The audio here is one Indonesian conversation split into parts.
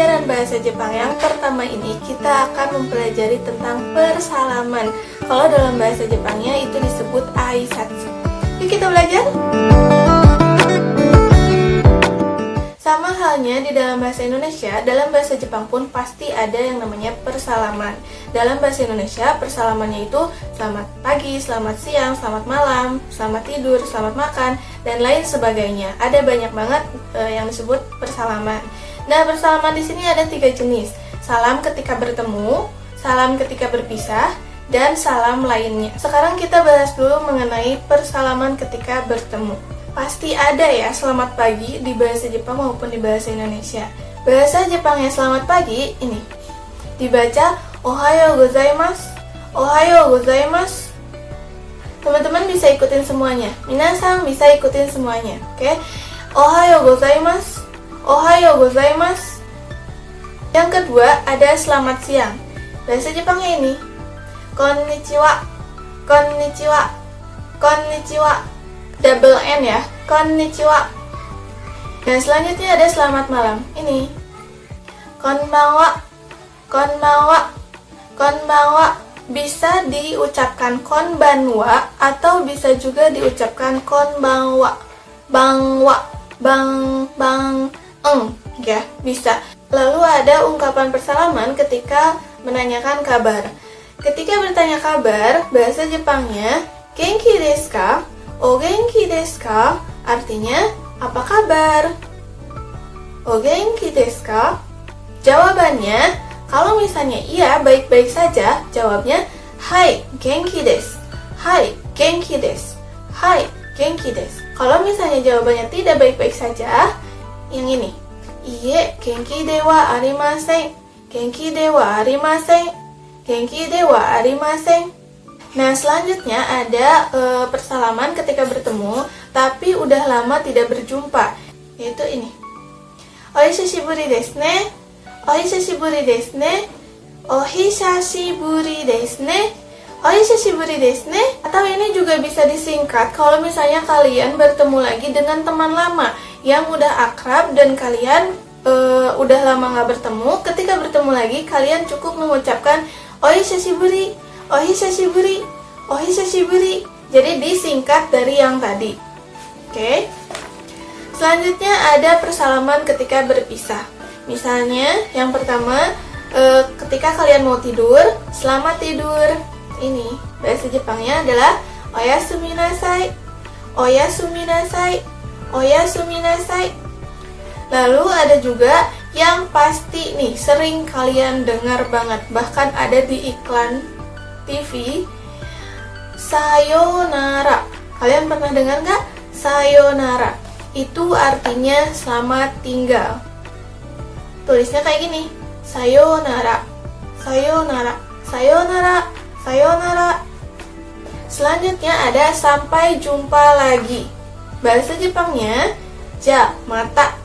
pembelajaran bahasa Jepang yang pertama ini kita akan mempelajari tentang persalaman. Kalau dalam bahasa Jepangnya itu disebut aisatsu. Yuk kita belajar. Sama halnya di dalam bahasa Indonesia, dalam bahasa Jepang pun pasti ada yang namanya persalaman. Dalam bahasa Indonesia, persalamannya itu selamat pagi, selamat siang, selamat malam, selamat tidur, selamat makan, dan lain sebagainya. Ada banyak banget yang disebut persalaman. Nah, persalaman di sini ada 3 jenis. Salam ketika bertemu, salam ketika berpisah, dan salam lainnya. Sekarang kita bahas dulu mengenai persalaman ketika bertemu. Pasti ada ya selamat pagi di bahasa Jepang maupun di bahasa Indonesia. Bahasa Jepangnya selamat pagi ini dibaca Ohayo gozaimasu. Ohayo gozaimasu. Teman-teman bisa ikutin semuanya. Minasang bisa ikutin semuanya. Oke? Ohayo gozaimasu. Ohayo gozaimasu. Yang kedua ada selamat siang. Bahasa Jepangnya ini konnichiwa. Konnichiwa. Konnichiwa. Double N ya, konnichiwa. Dan selanjutnya ada selamat malam. Ini konbanwa, konbanwa, konbanwa. Bisa diucapkan konbanwa atau bisa juga diucapkan konbanwa. Bangwa, bang, ya, bisa. Lalu ada ungkapan persalaman ketika menanyakan kabar. Ketika bertanya kabar, bahasa Jepangnya genki desu ka? O genki desu ka? Artinya, apa kabar? O genki desu ka? Jawabannya, kalau misalnya iya, baik-baik saja, jawabnya hai, genki desu. Hai, genki desu. Hai, genki desu. Kalau misalnya jawabannya tidak baik-baik saja, yang ini. Iye, genki de wa arimasen. Genki de wa arimasen. Genki de wa arimasen. Nah, selanjutnya ada persalaman ketika bertemu, tapi udah lama tidak berjumpa, yaitu ini. Ohisashiburi desu ne. Ohisashiburi desu ne. Ohisashiburi desu ne. Ohisashiburi desu ne. Atau ini juga bisa disingkat kalau misalnya kalian bertemu lagi dengan teman lama yang udah akrab dan kalian udah lama nggak bertemu. Ketika bertemu lagi, kalian cukup mengucapkan ohisashiburi. Ohisashiburi, ohisashiburi. Jadi disingkat dari yang tadi. Oke. Selanjutnya ada persalaman ketika berpisah. Misalnya yang pertama, ketika kalian mau tidur, selamat tidur. Ini bahasa Jepangnya adalah oyasumi nasai. Oyasumi nasai. Oyasumi nasai. Lalu ada juga yang pasti nih sering kalian dengar banget, bahkan ada di iklan TV, sayonara. Kalian pernah dengar nggak? Sayonara. Itu artinya selamat tinggal. Tulisnya kayak gini. Sayonara. Sayonara. Sayonara. Sayonara. Selanjutnya ada sampai jumpa lagi. Bahasa Jepangnya ja mata.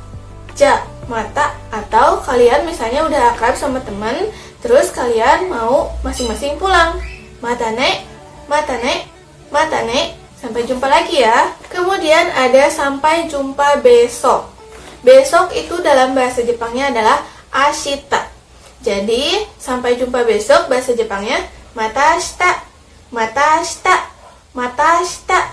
Ja mata. Atau kalian misalnya udah akrab sama teman, terus kalian mau masing-masing pulang. Matane, matane, matane. Sampai jumpa lagi ya. Kemudian ada sampai jumpa besok. Besok itu dalam bahasa Jepangnya adalah ashita. Jadi, sampai jumpa besok bahasa Jepangnya mata ashita. Mata ashita. Mata ashita.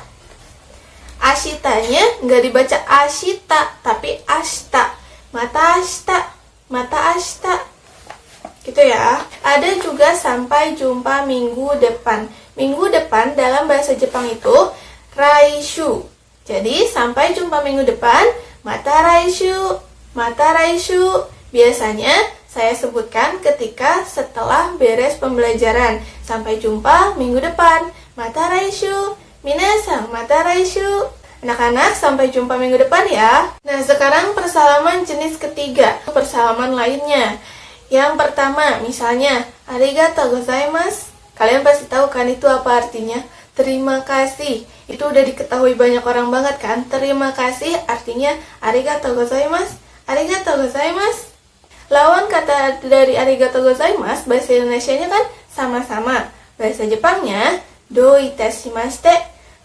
Ashitanya nggak dibaca ashita, tapi ashita. Mata ashita. Mata ashita. Gitu ya. Ada juga sampai jumpa minggu depan. Minggu depan dalam bahasa Jepang itu raishu. Jadi sampai jumpa minggu depan, mata raishu. Mata raishu. Biasanya saya sebutkan ketika setelah beres pembelajaran. Sampai jumpa minggu depan, mata raishu. Minasang, mata raishu. Anak-anak, sampai jumpa minggu depan ya. Nah, sekarang persalaman jenis ketiga, persalaman lainnya. Yang pertama, misalnya, arigatou gozaimasu. Kalian pasti tahu kan itu apa artinya? Terima kasih. Itu udah diketahui banyak orang banget kan? Terima kasih artinya arigatou gozaimasu. Arigatou gozaimasu. Lawan kata dari arigatou gozaimasu, bahasa Indonesianya kan sama-sama. Bahasa Jepangnya do itashimashite.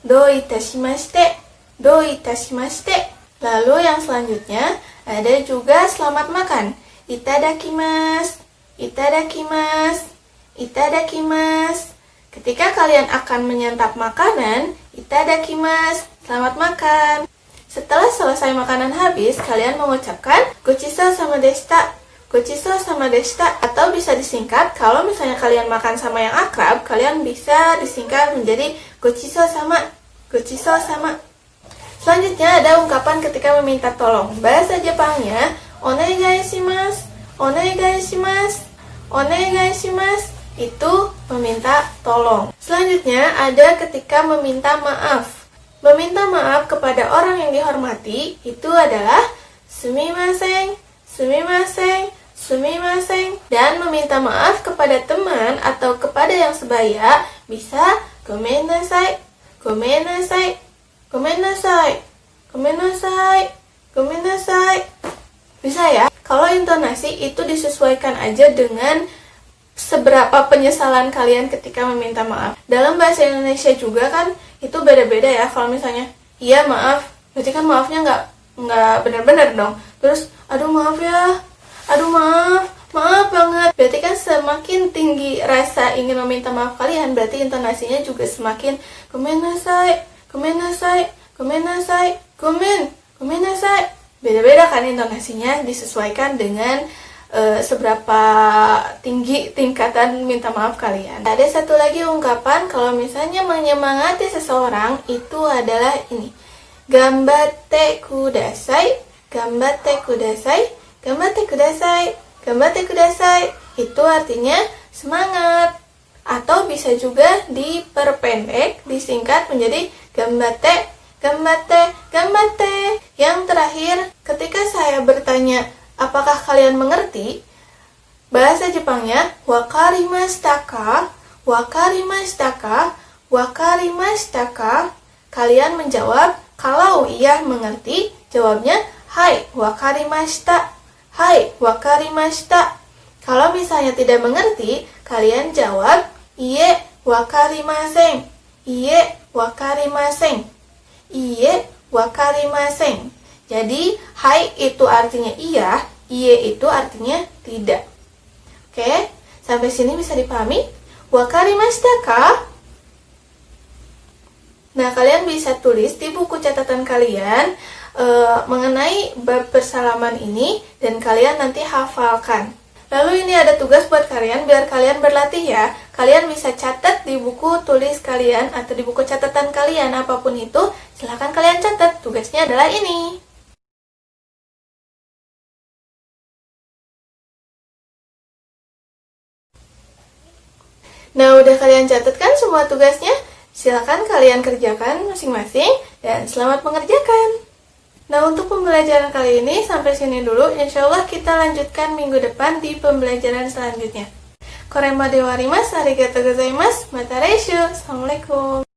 Do itashimashite. Do itashimashite. Lalu yang selanjutnya ada juga selamat makan. itadakimasu, itadakimasu, itadakimasu. Ketika kalian akan menyantap makanan, itadakimasu, selamat makan. Setelah selesai makanan habis, kalian mengucapkan gochiso sama deshita, gochiso sama deshita, atau bisa disingkat. Kalau misalnya kalian makan sama yang akrab, kalian bisa disingkat menjadi gochiso sama, gochiso sama. Selanjutnya ada ungkapan ketika meminta tolong. Bahasa Jepangnya onegai shimasu, onegai shimasu, onegai shimasu. Itu meminta tolong. Selanjutnya ada ketika meminta maaf. Meminta maaf kepada orang yang dihormati itu adalah sumimasen, sumimasen, sumimasen. Dan meminta maaf kepada teman atau kepada yang sebaya bisa gomennasai, gomennasai, gomennasai, gomennasai, gomennasai. Bisa ya? Kalau intonasi itu disesuaikan aja dengan seberapa penyesalan kalian ketika meminta maaf. Dalam bahasa Indonesia juga kan itu beda-beda ya. Kalau misalnya iya maaf, berarti kan maafnya nggak benar-benar dong. Terus aduh maaf ya, aduh maaf banget. Berarti kan semakin tinggi rasa ingin meminta maaf kalian, berarti intonasinya juga semakin gomennasai, gomennasai, gomennasai, gomennasai. Beda-beda kan intonasinya, disesuaikan dengan seberapa tinggi tingkatan minta maaf kalian. Ada satu lagi ungkapan kalau misalnya menyemangati seseorang itu adalah ini. Gambatte kudasai, gambatte kudasai, gambatte kudasai, gambatte kudasai. Itu artinya semangat. Atau bisa juga diperpendek, disingkat menjadi gambatte, gambatte, gambatte. Yang terakhir, ketika saya bertanya apakah kalian mengerti? Bahasa Jepangnya wakarimashita ka? Wakarimashita ka? Wakarimashita ka? Kalian menjawab, kalau iya mengerti, jawabnya hai wakarimashita. Hai wakarimashita. Kalau misalnya tidak mengerti, kalian jawab iye wakarimasen. Iye wakarimasen. Iye wakarimasen. Jadi, hai itu artinya iya, iye itu artinya tidak. Oke, sampai sini bisa dipahami? Wakarimashita ka? Nah, kalian bisa tulis di buku catatan kalian mengenai bab persalaman ini dan kalian nanti hafalkan. Lalu ini ada tugas buat kalian biar kalian berlatih ya. Kalian bisa catat di buku tulis kalian atau di buku catatan kalian apapun itu, silahkan kalian catat. Tugasnya adalah ini. Nah, udah kalian catat kan semua tugasnya? Silakan kalian kerjakan masing-masing dan selamat mengerjakan. Nah, untuk pembelajaran kali ini sampai sini dulu. Insya Allah kita lanjutkan minggu depan di pembelajaran selanjutnya. Korema de warimasu, arigatou gozaimasu, mata reishu. Assalamualaikum.